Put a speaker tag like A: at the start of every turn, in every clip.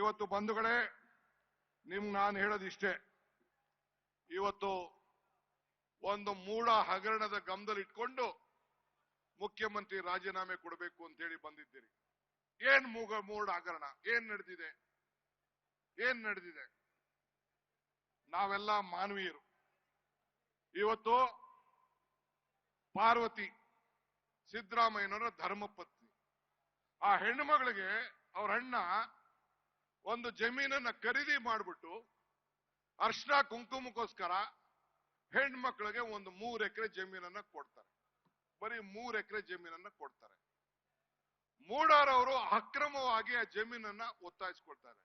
A: ಇವತ್ತು ಬಂಧುಗಳೇ, ನಾನು ಹೇಳೋದಿಷ್ಟೇ. ಇವತ್ತು ಒಂದು ಮೂಢ ಹಗರಣದ ಗಮನದಲ್ಲಿ ಇಟ್ಕೊಂಡು ಮುಖ್ಯಮಂತ್ರಿ ರಾಜೀನಾಮೆ ಕೊಡಬೇಕು ಅಂತ ಹೇಳಿ ಬಂದಿದ್ದೀರಿ. ಏನ್ ಮೂಢ ಹಗರಣ, ಏನ್ ನಡೆದಿದೆ? ನಾವೆಲ್ಲ ಮಾನವೀಯರು. ಇವತ್ತು ಪಾರ್ವತಿ ಸಿದ್ದರಾಮಯ್ಯನವರ ಧರ್ಮಪತ್ನಿ, ಆ ಹೆಣ್ಣು ಮಗಳಿಗೆ ಅವ್ರ ಅಣ್ಣ ಒಂದು ಜಮೀನನ್ನ ಖರೀದಿ ಮಾಡಿಬಿಟ್ಟು ಅರ್ಶನ ಕುಂಕುಮಕ್ಕೋಸ್ಕರ ಹೆಣ್ಮಕ್ಳಿಗೆ ಒಂದು 3 ಎಕರೆ ಜಮೀನನ್ನ ಕೊಡ್ತಾರೆ. ಬರೀ 3 ಎಕರೆ ಜಮೀನನ್ನ ಕೊಡ್ತಾರೆ. ಮೂಡಾರವರು ಅಕ್ರಮವಾಗಿ ಆ ಜಮೀನನ್ನ ಒತ್ತಾಯಿಸ್ಕೊಳ್ತಾರೆ.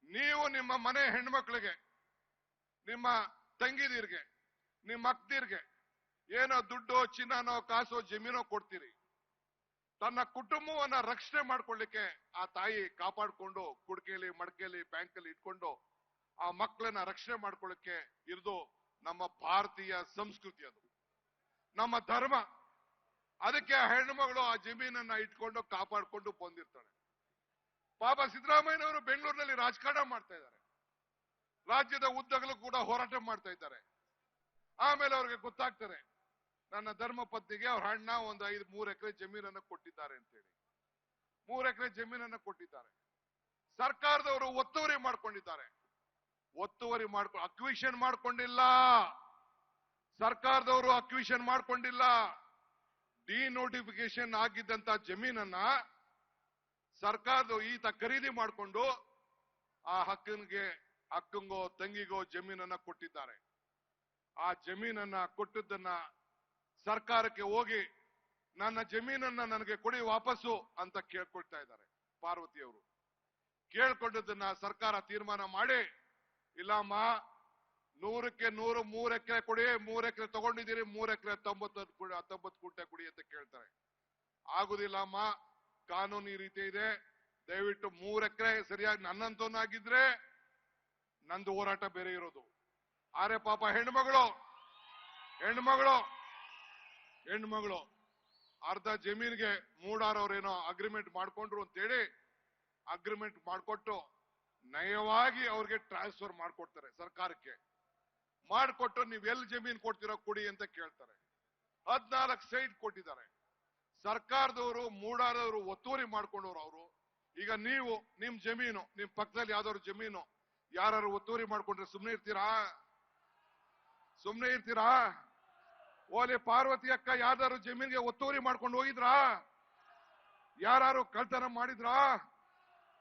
A: ನೀವು ನಿಮ್ಮ ಮನೆ ಹೆಣ್ಮಕ್ಳಿಗೆ, ನಿಮ್ಮ ತಂಗಿದೀರ್ಗೆ, ನಿಮ್ಮ ಅಕ್ಕದಿರ್ಗೆ ಏನೋ ದುಡ್ಡು, ಚಿನ್ನನೋ, ಕಾಸೋ, ಜಮೀನೋ ಕೊಡ್ತೀರಿ. ತನ್ನ ಕುಟುಂಬವನ್ನ ರಕ್ಷಣೆ ಮಾಡ್ಕೊಳ್ಳಿಕ್ಕೆ ಆ ತಾಯಿ ಕಾಪಾಡಿಕೊಂಡು ಕುಡ್ಕೆಲಿ, ಮಡಕೆಲಿ, ಬ್ಯಾಂಕಲ್ಲಿ ಇಟ್ಕೊಂಡು ಆ ಮಕ್ಕಳನ್ನ ರಕ್ಷಣೆ ಮಾಡ್ಕೊಳ್ಳಿಕ್ಕೆ ಇರೋದು ನಮ್ಮ ಭಾರತೀಯ ಸಂಸ್ಕೃತಿ, ಅದು ನಮ್ಮ ಧರ್ಮ. ಅದಕ್ಕೆ ಆ ಹೆಣ್ಣುಮಗಳು ಆ ಜಮೀನನ್ನ ಇಟ್ಕೊಂಡು ಕಾಪಾಡಿಕೊಂಡು ಬಂದಿರ್ತಾಳೆ. ಪಾಪ ಸಿದ್ದರಾಮಯ್ಯನವರು ಬೆಂಗಳೂರಿನಲ್ಲಿ ರಾಜಕಾರಣ ಮಾಡ್ತಾ ಇದ್ದಾರೆ. ರಾಜ್ಯದ ಉದ್ದಗಲೂ ಕೂಡ ಹೋರಾಟ ಮಾಡ್ತಾ ಇದ್ದಾರೆ. ಆಮೇಲೆ ಅವ್ರಿಗೆ ಗೊತ್ತಾಗ್ತಾರೆ, ನನ್ನ ಧರ್ಮ ಪತ್ನಿಗೆ ಅವ್ರ ಅಣ್ಣ ಒಂದು 3 ಎಕರೆ ಜಮೀನನ್ನು ಕೊಟ್ಟಿದ್ದಾರೆ ಅಂತೇಳಿ. 3 ಎಕರೆ ಜಮೀನನ್ನು ಕೊಟ್ಟಿದ್ದಾರೆ. ಸರ್ಕಾರದವರು ಒತ್ತುವರಿ ಮಾಡ್ಕೊಂಡಿದ್ದಾರೆ. ಅಕ್ವಿಷನ್ ಮಾಡ್ಕೊಂಡಿಲ್ಲ. ಸರ್ಕಾರದವರು ಅಕ್ವಿಷನ್ ಮಾಡ್ಕೊಂಡಿಲ್ಲ. ಡಿನೋಟಿಫಿಕೇಶನ್ ಆಗಿದ್ದಂತ ಜಮೀನನ್ನ ಸರ್ಕಾರದವರು ಈತ ಖರೀದಿ ಮಾಡಿಕೊಂಡು ಆ ಅಕ್ಕಂಗೋ ತಂಗಿಗೋ ಜಮೀನನ್ನ ಕೊಟ್ಟಿದ್ದಾರೆ. ಆ ಜಮೀನನ್ನ ಕೊಟ್ಟದ್ದನ್ನ ಸರ್ಕಾರಕ್ಕೆ ಹೋಗಿ ನನ್ನ ಜಮೀನನ್ನ ನನಗೆ ಕೊಡಿ ವಾಪಸ್ಸು ಅಂತ ಕೇಳ್ಕೊಳ್ತಾ ಇದ್ದಾರೆ ಪಾರ್ವತಿಯವರು. ಕೇಳ್ಕೊಂಡದನ್ನ ಸರ್ಕಾರ ತೀರ್ಮಾನ ಮಾಡಿ, ಇಲ್ಲಮ್ಮ 100ಕ್ಕೆ 100 3 ಎಕರೆ ಕೊಡಿ, 3 ಎಕರೆ ತಗೊಂಡಿದ್ದೀರಿ, 3 ಎಕರೆ 19 ಗುಂಟೆ ಕೊಡಿ ಅಂತ ಕೇಳ್ತಾರೆ. ಆಗುದಿಲ್ಲ ಅಮ್ಮ, ಕಾನೂನು ಈ ರೀತಿ ಇದೆ, ದಯವಿಟ್ಟು 3 ಎಕರೆ ಸರಿಯಾಗಿ ನನ್ನಂತವನ್ನಾಗಿದ್ರೆ ನಂದು ಹೋರಾಟ ಬೇರೆ ಇರೋದು. ಆದ್ರೆ ಪಾಪ ಹೆಣ್ಮಗಳು ಅರ್ಧ ಜಮೀನ್ಗೆ ಮೂಡಾರವ್ರೇನೋ ಅಗ್ರಿಮೆಂಟ್ ಮಾಡ್ಕೊಂಡ್ರು ಅಂತೇಳಿ ಅಗ್ರಿಮೆಂಟ್ ಮಾಡ್ಕೊಟ್ಟು ನಯವಾಗಿ ಅವ್ರಿಗೆ ಟ್ರಾನ್ಸ್ಫರ್ ಮಾಡ್ಕೊಡ್ತಾರೆ. ಸರ್ಕಾರಕ್ಕೆ ಮಾಡ್ಕೊಟ್ಟು ನೀವ್ ಎಲ್ಲಿ ಜಮೀನ್ ಕೊಡ್ತೀರೋ ಕೊಡಿ ಅಂತ ಕೇಳ್ತಾರೆ. 14 ಸೈಟ್ ಕೊಟ್ಟಿದ್ದಾರೆ. ಸರ್ಕಾರದವರು ಮೂಡಾರದವರು ಒತ್ತುವರಿ ಮಾಡ್ಕೊಂಡವ್ರು ಅವರು. ಈಗ ನೀವು ನಿಮ್ ಜಮೀನು, ನಿಮ್ ಪಕ್ಕದಲ್ಲಿ ಯಾವ್ದಾದ್ರು ಜಮೀನು ಯಾರು ಒತ್ತುವರಿ ಮಾಡ್ಕೊಂಡ್ರೆ ಸುಮ್ನೆ ಇರ್ತೀರಾ? ಓಲಿ ಪಾರ್ವತಿ ಅಕ್ಕ ಯಾವ್ದಾದ್ರು ಜಮೀನ್ಗೆ ಒತ್ತುವರಿ ಮಾಡ್ಕೊಂಡು ಹೋಗಿದ್ರಾ? ಯಾರು ಕಳ್ತನ ಮಾಡಿದ್ರಾ?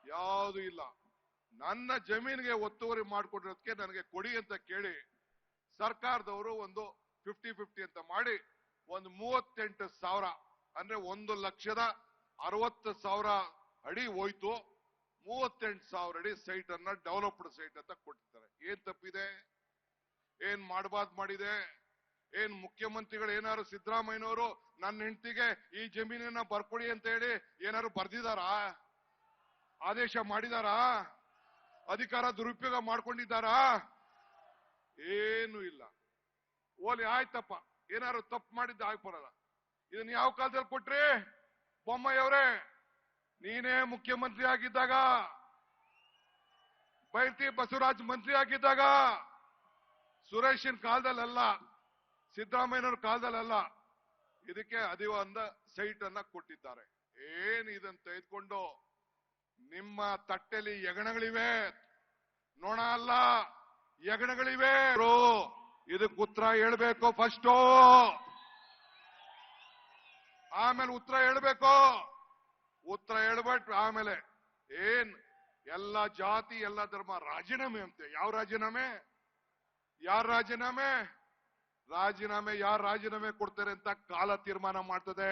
A: ಯಾವುದು ಇಲ್ಲ. ನನ್ನ ಜಮೀನಿಗೆ ಒತ್ತುವರಿ ಮಾಡ್ಕೊಂಡಿರೋದಕ್ಕೆ ನನಗೆ ಕೊಡಿ ಅಂತ ಕೇಳಿ ಸರ್ಕಾರದವರು ಒಂದು 50-50 ಅಂತ ಮಾಡಿ ಒಂದು 38,000 ಅಂದ್ರೆ 1,60,000 ಅಡಿ ಹೋಯ್ತು. 38,000 ಅಡಿ ಸೈಟ್ ಅನ್ನ ಡೆವಲಪ್ಡ್ ಸೈಟ್ ಅಂತ ಕೊಟ್ಟಿದ್ದಾರೆ. ಏನ್ ತಪ್ಪಿದೆ? ಏನ್ ಮಾಡಬಾರ್ದು ಮಾಡಿದೆ? ಏನ್ ಮುಖ್ಯಮಂತ್ರಿಗಳು ಏನಾದ್ರು ಸಿದ್ದರಾಮಯ್ಯನವರು ನನ್ನ ಹೆಂಡತಿಗೆ ಈ ಜಮೀನನ್ನ ಬರ್ಕೊಡಿ ಅಂತ ಹೇಳಿ ಏನಾದ್ರು ಬರ್ದಿದಾರಾ? ಆದೇಶ ಮಾಡಿದಾರಾ? ಅಧಿಕಾರ ದುರುಪಯೋಗ ಮಾಡ್ಕೊಂಡಿದ್ದಾರಾ? ಏನು ಇಲ್ಲ. ಓಲಿ ಆಯ್ತಪ್ಪ, ಏನಾದ್ರು ತಪ್ಪು ಮಾಡಿದ್ದ ಆಗ್ಬರಲ್ಲ. ಇದನ್ನ ಯಾವ ಕಾಲದಲ್ಲಿ ಕೊಟ್ರಿ? ಬೊಮ್ಮಾಯಿಯವರೇ, ನೀನೇ ಮುಖ್ಯಮಂತ್ರಿ ಆಗಿದ್ದಾಗ, ಬೈರ್ತಿ ಬಸವರಾಜ್ ಮಂತ್ರಿ ಆಗಿದ್ದಾಗ, ಸುರೇಶನ್ ಕಾಲದಲ್ಲ, ಸಿದ್ದರಾಮಯ್ಯನವ್ರ ಕಾಲದಲ್ಲ, ಇದಕ್ಕೆ ಅಧಿವಂದ ಸೈಟ್ ಅನ್ನ ಕೊಟ್ಟಿದ್ದಾರೆ. ಏನ್ ಇದನ್ನ ತೆಗೆದುಕೊಂಡು ನಿಮ್ಮ ತಟ್ಟೆಲಿ ಯಗಣಗಳಿವೆ, ನೋಣ ಅಲ್ಲ ಯಗಣಗಳಿವೆ. ಇದಕ್ಕೆ ಉತ್ತರ ಹೇಳ್ಬೇಕು ಫಸ್ಟು, ಆಮೇಲೆ ಉತ್ತರ ಹೇಳ್ಬೇಕು. ಉತ್ತರ ಹೇಳ್ಬಿಟ್ಟು ಆಮೇಲೆ ಏನ್ ಎಲ್ಲ ಜಾತಿ ಎಲ್ಲ ಧರ್ಮ ರಾಜೀನಾಮೆ ಅಂತೆ. ಯಾವ ರಾಜೀನಾಮೆ? ಯಾರ ರಾಜೀನಾಮೆ? ಯಾರು ರಾಜೀನಾಮೆ ಕೊಡ್ತಾರೆ ಅಂತ ಕಾಲ ತೀರ್ಮಾನ ಮಾಡ್ತದೆ.